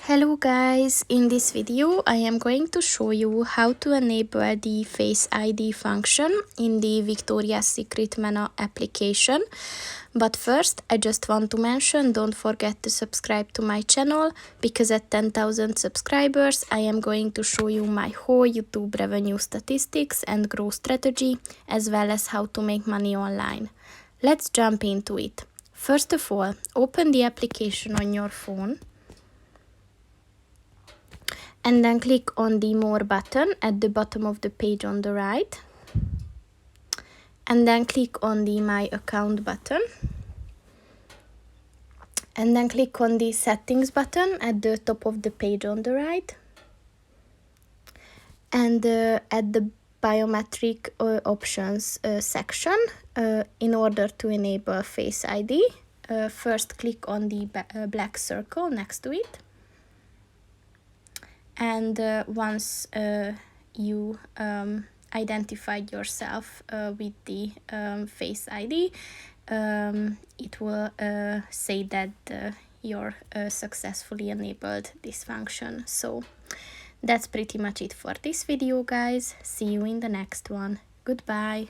Hello guys, in this video I am going to show you how to enable the Face ID function in the Victoria's Secret MENA application. But first I just want to mention, don't forget to subscribe to my channel, because at 10,000 subscribers I am going to show you my whole YouTube revenue statistics and growth strategy, as well as how to make money online. Let's jump into it. First of all, open the application on your phone. And then click on the More button at the bottom of the page on the right. And then click on the My Account button. And then click on the Settings button at the top of the page on the right. And at the Biometric Options section, in order to enable Face ID, first click on the black circle next to it. And once you identified yourself with the Face ID, it will say that you're successfully enabled this function. So that's pretty much it for this video, guys. See you in the next one. Goodbye.